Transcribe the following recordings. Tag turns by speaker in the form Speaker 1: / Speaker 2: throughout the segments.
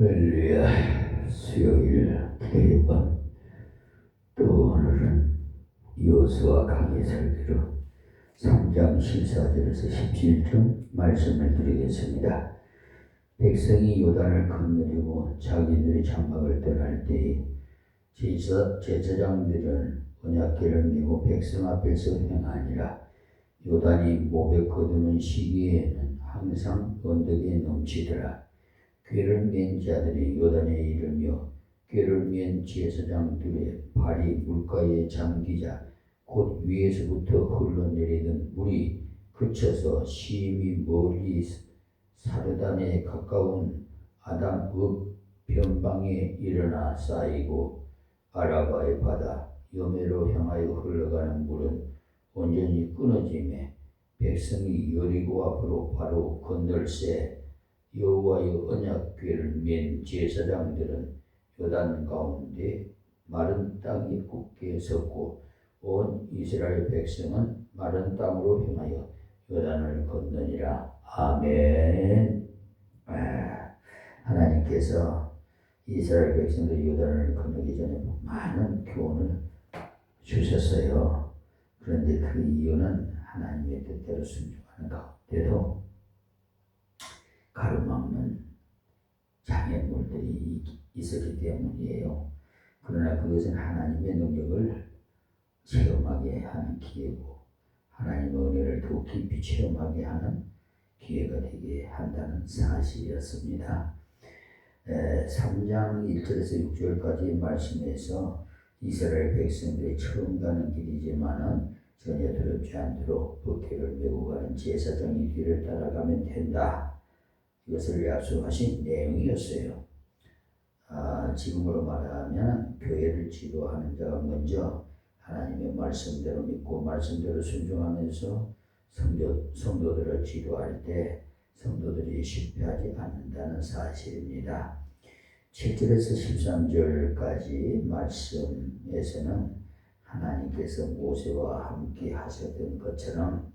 Speaker 1: 할렐루야. 수요일 기도회반 또 오늘은 여호수아 강의 설교로 3장 14절에서 17절 말씀을 드리겠습니다. 백성이 요단을 건너려고 자기들의 장막을 떠날 때에 제사장들은 언약궤를 메고 백성 앞에서 행하니라. 요단이 목에 거두는 시기에는 항상 언덕에 넘치더라. 궤를 맨 자들이 요단에 이르며 궤를 맨 제사장들의 발이 물가에 잠기자 곧 위에서부터 흘러내리던 물이 그쳐서 심히 멀리 사르단에 가까운 아담읍 변방에 일어나 쌓이고 아라바의 바다 여메로 향하여 흘러가는 물은 온전히 끊어지매 백성이 여리고 앞으로 바로 건널세. 여호와의 언약궤를 맨 제사장들은 요단 가운데 마른 땅이 굳게 섰고 온 이스라엘 백성은 마른 땅으로 행하여 요단을 건너니라. 아멘. 하나님께서 이스라엘 백성들 요단을 건너기 전에 많은 교훈을 주셨어요. 그런데 그 이유는 하나님의 뜻대로 순종하는 가운데도 가로막는 장애물들이 있었기 때문이에요. 그러나 그것은 하나님의 능력을 체험하게 하는 기회고 하나님의 은혜를 더 깊이 체험하게 하는 기회가 되게 한다는 사실이었습니다. 3장 1절에서 6절까지의 말씀에서 이스라엘 백성들이 처음 가는 길이지만은 전혀 두렵지 않도록 버케를 메고 가는 제사장이 뒤를 따라가면 된다. 이것을 약속하신 내용이었어요. 지금으로 말하면 교회를 지도하는 자가 먼저 하나님의 말씀대로 믿고 말씀대로 순종하면서 성도들을 지도할 때 성도들이 실패하지 않는다는 사실입니다. 7절에서 13절까지 말씀에서는 하나님께서 모세와 함께 하셨던 것처럼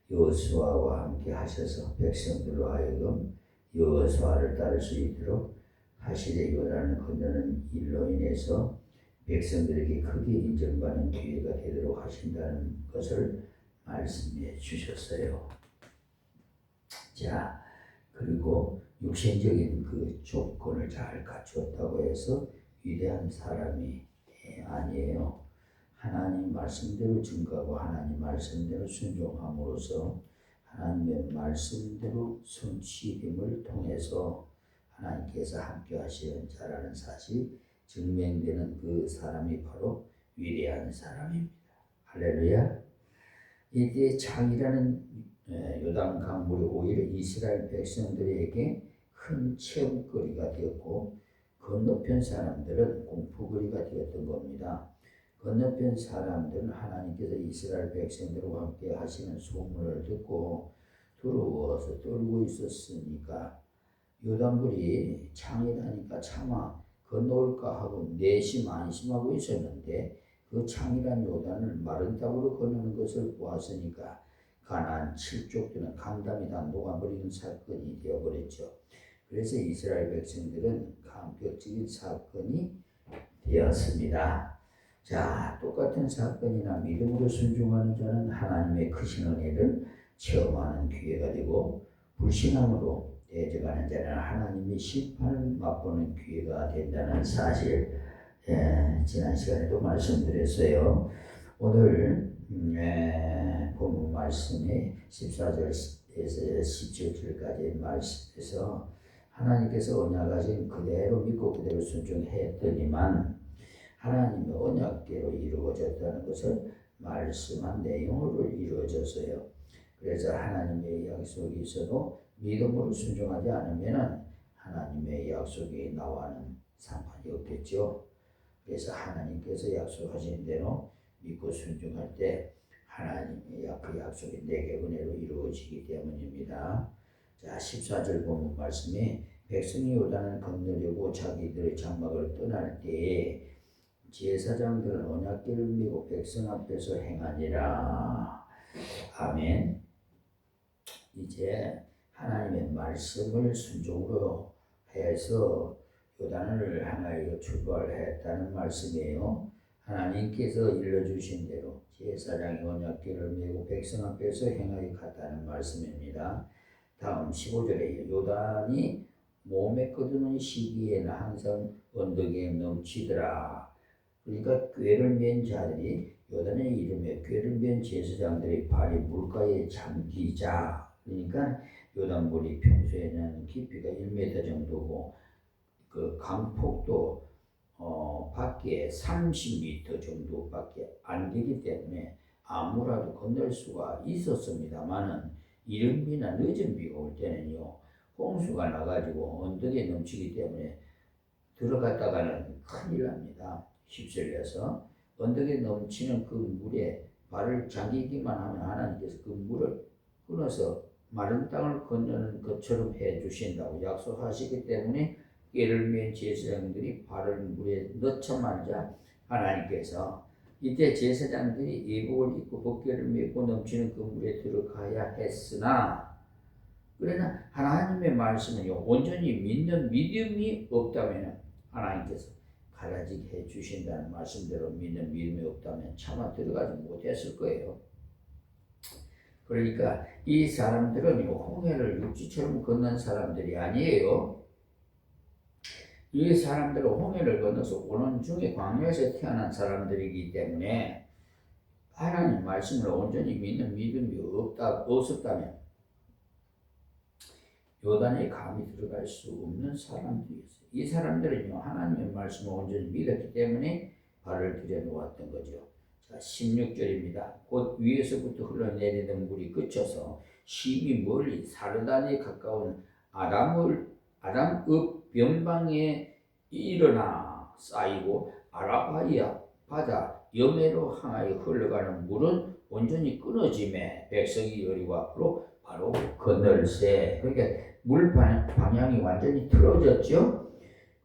Speaker 1: 여호수아와 함께 하셔서 백성들로 하여금 여호수아를 따를 수 있도록 하시되 요단을 건너는 일로 인해서 백성들에게 크게 인정받는 기회가 되도록 하신다는 것을 말씀해 주셨어요. 자, 그리고 육신적인 그 조건을 잘 갖추었다고 해서 위대한 사람이 아니에요. 하나님 말씀대로 증거하고 하나님 말씀대로 순종함으로써 하나님의 말씀대로 성취됨을 통해서 하나님께서 함께 하시는 자라는 사실이 증명되는 그 사람이 바로 위대한 사람입니다. 할렐루야. 이때 창이라는 요단 강물이 오히려 이스라엘 백성들에게 큰 체험거리가 되었고 건너편 사람들은 공포거리가 되었던 겁니다. 건너편 사람들은 하나님께서 이스라엘 백성들과 함께 하시는 소문을 듣고 두려워서 떨고 있었으니까 요단물이 창이라니까 차마 건너올까 하고 내심 안심하고 있었는데 그 창이란 요단을 마른 땅으로 건너는 것을 보았으니까 가나안 7족들은 간담이 다 녹아버리는 사건이 되어버렸죠. 그래서 이스라엘 백성들은 감격적인 사건이 되었습니다. 자, 똑같은 사건이나 믿음으로 순종하는 자는 하나님의 크신 은혜를 체험하는 기회가 되고 불신앙으로 대적하는 자는 하나님의 심판을 맛보는 기회가 된다는 사실 지난 시간에도 말씀드렸어요. 오늘 본문 말씀에 14절에서 17절까지의 말씀에서 하나님께서 언약하신 그대로 믿고 그대로 순종했더니만 하나님의 언약대로 이루어졌다는 것을 말씀한 내용으로 이루어졌어요. 그래서 하나님의 약속이 있어도 믿음으로 순종하지 않으면 하나님의 약속이 나와는 상관이 없겠죠. 그래서 하나님께서 약속하신 대로 믿고 순종할 때 하나님의 그 약속이 내게 은혜로 이루어지기 때문입니다. 자, 14절 본문 말씀에 백성이 요단을 건너려고 자기들의 장막을 떠날 때에 제사장들은 언약궤를 메고 백성 앞에서 행하니라. 아멘. 이제 하나님의 말씀을 순종으로 해서 요단을 향하여 출발했다는 말씀이에요. 하나님께서 일러주신 대로 제사장이 언약궤를 메고 백성 앞에서 행하여 갔다는 말씀입니다. 다음 15절에 요단이 몸에 거두는 시기에는 항상 언덕에 넘치더라. 그러니까 궤를 맨 자들이 요단의 이름에 궤를 맨 제사장들의 발이 물가에 잠기자. 그러니까 요단물이 평소에는 깊이가 1m 정도고 그 강폭도 밖에 30m 정도밖에 안 되기 때문에 아무라도 건널 수가 있었습니다만은 이른 비나 늦은 비가 올 때는요 홍수가 나가지고 언덕에 넘치기 때문에 들어갔다가는 큰일 납니다. 휩쓸려서 언덕에 넘치는 그 물에 발을 잠기기만 하면 하나님께서 그 물을 끊어서 마른 땅을 건너는 것처럼 해주신다고 약속하시기 때문에 궤를 맨 제사장들이 발을 물에 넣자마자 하나님께서 이때 제사장들이 예복을 입고 법궤를 메고 넘치는 그 물에 들어가야 했으나 그러나 하나님의 말씀은요 온전히 믿는 믿음이 없다면 하나님께서 가라지게 해주신다는 말씀대로 믿는 믿음이 없다면 차마 들어가지 못했을 거예요. 그러니까 이 사람들은 홍해를 육지처럼 건넌 사람들이 아니에요. 이 사람들은 홍해를 건너서 오는 중에 광야에서 태어난 사람들이기 때문에 하나님 말씀을 온전히 믿는 믿음이 없었다면 요단에 감히 들어갈 수 없는 사람들이었어요. 이 사람들은요 하나님의 말씀을 온전히 믿었기 때문에 발을 들여놓았던 거죠. 자 16절입니다. 곧 위에서부터 흘러내리는 물이 그쳐서 심히 멀리 사르단에 가까운 아람읍 변방에 일어나 쌓이고 아라바이아 바다 여매로 향하여 흘러가는 물은 온전히 끊어짐에 백성이 여리고 앞으로 바로 건널세. 그러니까 물 방향이 완전히 틀어졌죠.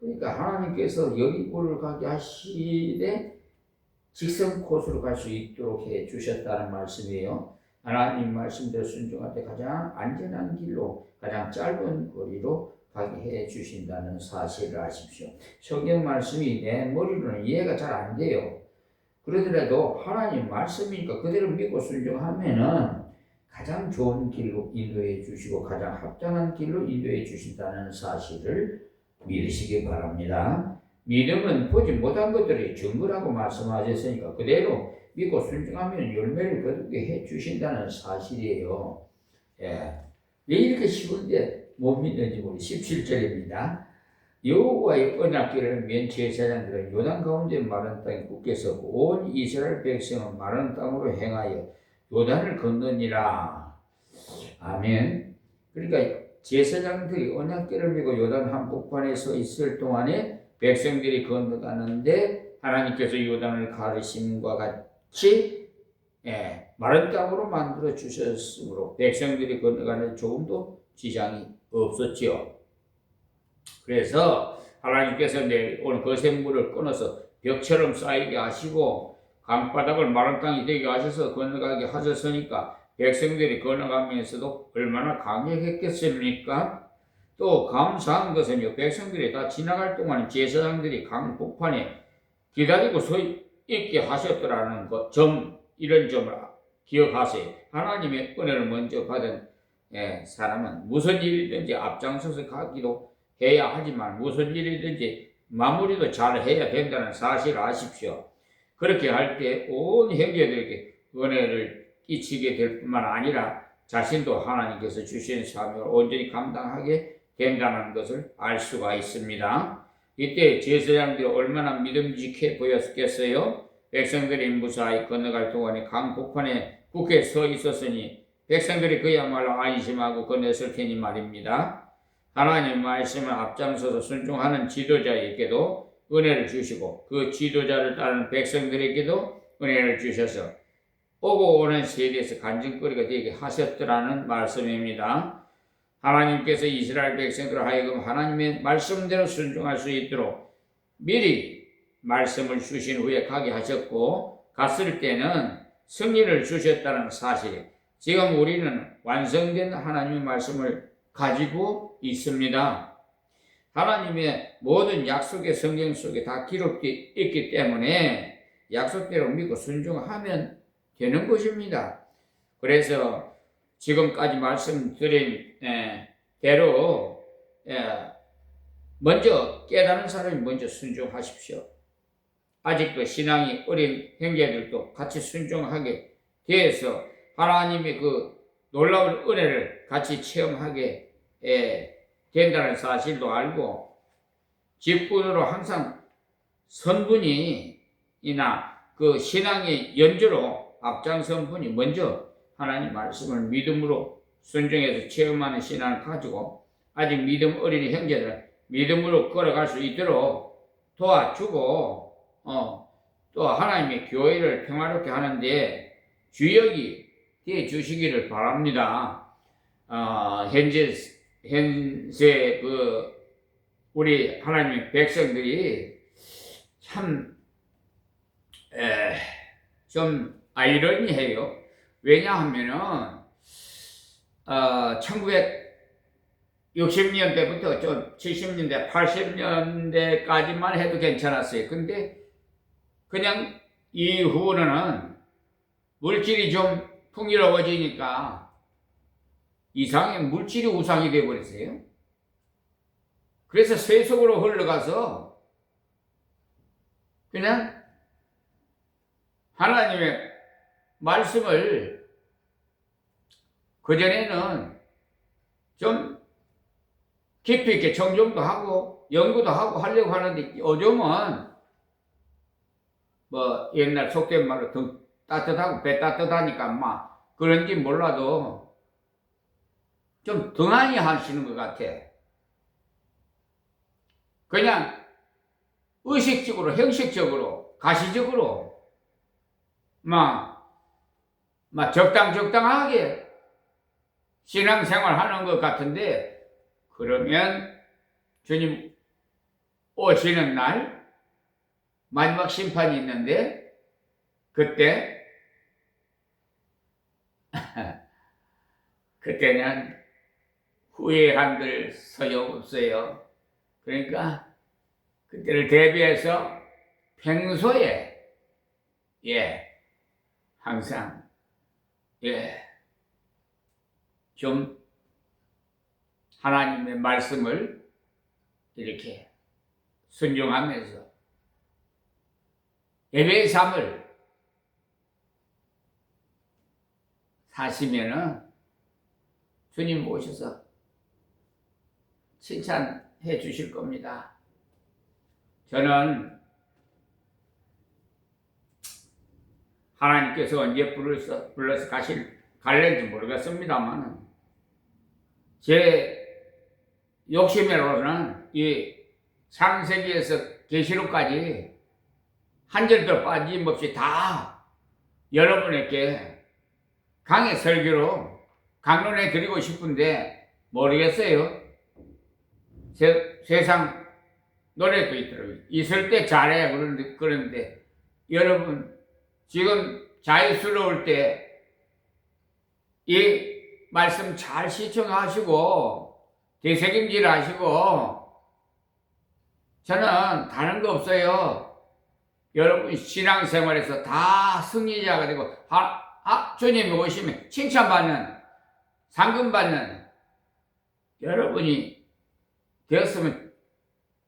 Speaker 1: 그러니까 하나님께서 여리고를 가게 하시되 직선 코스로 갈 수 있도록 해 주셨다는 말씀이에요. 하나님 말씀대로 순종할 때 가장 안전한 길로 가장 짧은 거리로 가게 해 주신다는 사실을 아십시오. 성경 말씀이 내 머리로는 이해가 잘 안 돼요. 그러더라도 하나님 말씀이니까 그대로 믿고 순종하면은 가장 좋은 길로 인도해 주시고 가장 합당한 길로 인도해 주신다는 사실을 믿으시기 바랍니다. 믿음은 보지 못한 것들이 증거라고 말씀하셨으니까 그대로 믿고 순종하면 열매를 거두게 해 주신다는 사실이에요. 예. 왜 이렇게 쉬운데 못 믿는지 모르 17절입니다. 여호와의 언약궤를 맨 제사장들은 요단 가운데 마른 땅에 굳게 서고 온 이스라엘 백성은 마른 땅으로 행하여 요단을 건너니라. 아멘. 그러니까 제사장들이 언약궤를 메고 요단 한복판에 서 있을 동안에 백성들이 건너가는데 하나님께서 요단을 가르심과 같이 마른 땅으로 만들어 주셨으므로 백성들이 건너가는 조금도 지장이 없었지요. 그래서 하나님께서 오늘 거센물을 끊어서 벽처럼 쌓이게 하시고 강바닥을 마른 땅이 되게 하셔서 건너가게 하셨으니까 백성들이 건너가면서도 얼마나 감격했겠습니까? 또 감사한 것은요, 백성들이 다 지나갈 동안 제사장들이 강 복판에 기다리고 서 있게 하셨더라는 것, 이런 점을 기억하세요. 하나님의 은혜를 먼저 받은 사람은 무슨 일이든지 앞장서서 가기도 해야 하지만 무슨 일이든지 마무리도 잘 해야 된다는 사실을 아십시오. 그렇게 할 때 온 형제들에게 은혜를 끼치게 될 뿐만 아니라 자신도 하나님께서 주신 사명을 온전히 감당하게 된다는 것을 알 수가 있습니다. 이때 제사장들이 얼마나 믿음직해 보였겠어요? 백성들이 무사히 건너갈 동안에 강 복판에 굳게 서 있었으니 백성들이 그야말로 안심하고 건넜을 테니 말입니다. 하나님 말씀을 앞장서서 순종하는 지도자에게도 은혜를 주시고 그 지도자를 따르는 백성들에게도 은혜를 주셔서 오고 오는 세대에서 간증거리가 되게 하셨더라는 말씀입니다. 하나님께서 이스라엘 백성들을 하여금 하나님의 말씀대로 순종할 수 있도록 미리 말씀을 주신 후에 가게 하셨고 갔을 때는 승리를 주셨다는 사실. 지금 우리는 완성된 하나님의 말씀을 가지고 있습니다. 하나님의 모든 약속의 성경 속에 다 기록되어 있기 때문에 약속대로 믿고 순종하면 되는 것입니다. 그래서 지금까지 말씀드린 대로 먼저 깨달은 사람이 먼저 순종하십시오. 아직도 신앙이 어린 형제들도 같이 순종하게 되어서 하나님의 그 놀라운 은혜를 같이 체험하게 된다는 사실도 알고 직분으로 항상 선분이나 그 신앙의 연주로 앞장선 분이 먼저 하나님 말씀을 믿음으로 순종해서 체험하는 신앙을 가지고 아직 믿음 어린 형제들은 믿음으로 걸어갈 수 있도록 도와주고 또 하나님의 교회를 평화롭게 하는데 주역이 되어 주시기를 바랍니다. 현재 그 우리 하나님의 백성들이 참 좀 아이러니해요. 왜냐하면은 1960년대부터 좀 70년대, 80년대까지만 해도 괜찮았어요. 근데 그냥 이후로는 물질이 좀 풍요로워지니까 이상의 물질이 우상이 되어버렸어요. 그래서 세속으로 흘러가서 그냥 하나님의 말씀을 그전에는 좀 깊이 있게 정정도 하고 연구도 하고 하려고 하는데 요즘은 뭐 옛날 속된 말로 등 따뜻하고 배 따뜻하니까 막 그런지 몰라도 좀 등한히 하시는 것 같아. 그냥 의식적으로 형식적으로 가시적으로 막 적당하게 신앙생활 하는 것 같은데 그러면 주님 오시는 날 마지막 심판이 있는데 그때는 후회한들 소용없어요. 그러니까 그때를 대비해서 평소에 항상 좀 하나님의 말씀을 이렇게 순종하면서 예배의 삶을 사시면은 주님 오셔서 칭찬해 주실 겁니다. 저는 하나님께서 언제 불러서 갈는지 모르겠습니다만 제 욕심으로는 이 창세기에서 계시록까지 한 절도 빠짐없이 다 여러분에게 강의 설교로 강론해 드리고 싶은데 모르겠어요. 세상 노래도 있더라고요. 있을 때 잘해 그러는데 여러분 지금 자유스러울 때 이 말씀 잘 시청하시고 되새김질 하시고 저는 다른 거 없어요. 여러분 신앙생활에서 다 승리자가 되고 주님이 오시면 칭찬받는 상금받는 여러분이 되었으면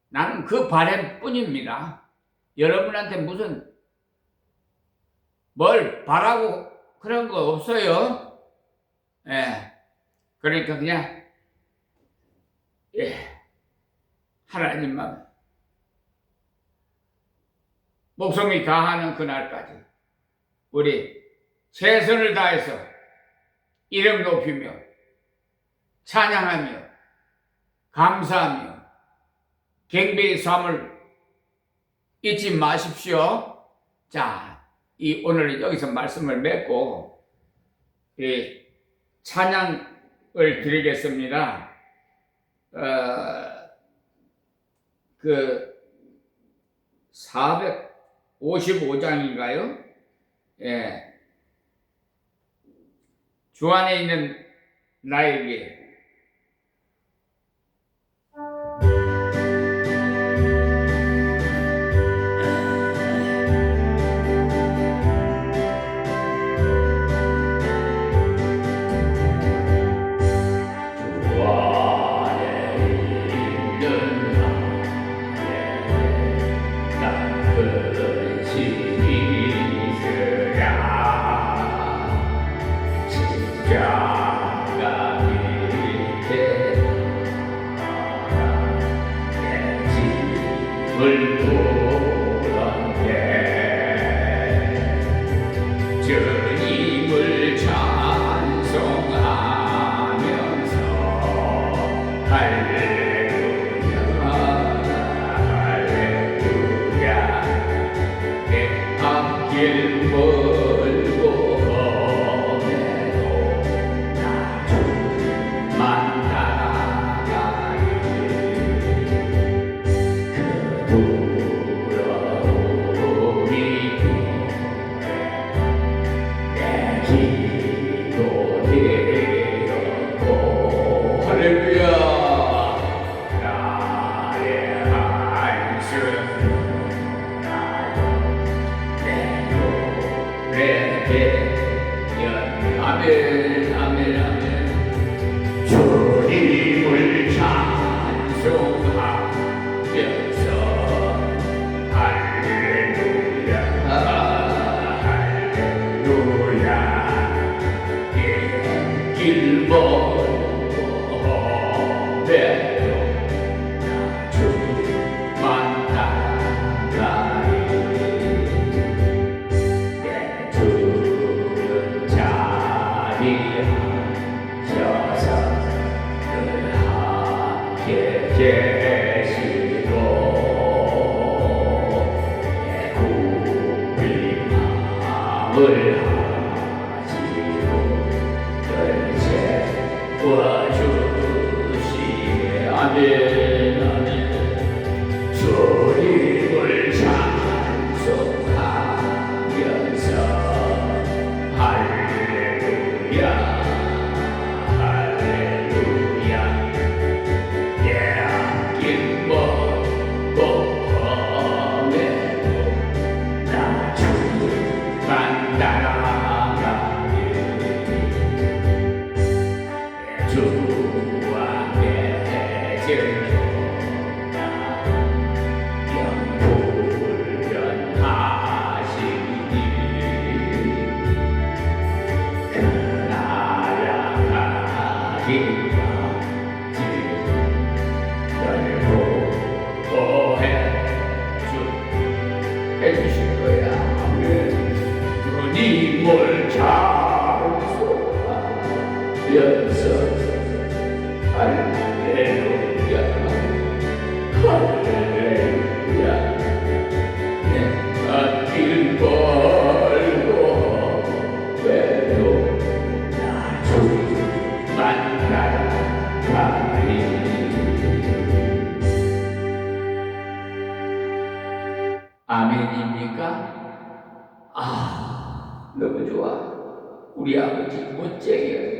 Speaker 1: 나는 그 바람뿐입니다. 여러분한테 무슨 뭘 바라고 그런 거 없어요. 그러니까 그냥 하나님만 목숨이 다하는 그날까지 우리 최선을 다해서 이름 높이며 찬양하며 감사하며 경배의 삶을 잊지 마십시오. 자, 오늘 여기서 말씀을 맺고 찬양을 드리겠습니다. 455장인가요? 주 안에 있는 나에게 부르네 주님을 찬송하면서 할렐루야 할렐루야 내 앞길 멀고 험해도 나 주만 따라가리 그 부러움이 내 기도 되었고 할렐루야 나의 한숨 내 노래 아멘 아멘 아멘 주님을 찬송하면서 할렐루야 할렐루야 길 멀고 험해도 나 주만 따라가리 내 주는 자리하셔서 늘 함께 계시고 내 구린 마음을 하시고 늘 채워주시네 아멘 아멘 주님을 찬송하면서 할렐루야 할렐루야 내 앞길 멀고 험해도 나 주만 따라가리 주와 맺은 영불변하시니 그 나라 가기가 넓고 해주실 거야 아멘 주님을 찬송하면서 할렐루야 할렐루야 내 앞길 멀고 험해도 나 주만 따라가리 아멘입니까? 아 너무 좋아 우리 아버지 멋쟁이에요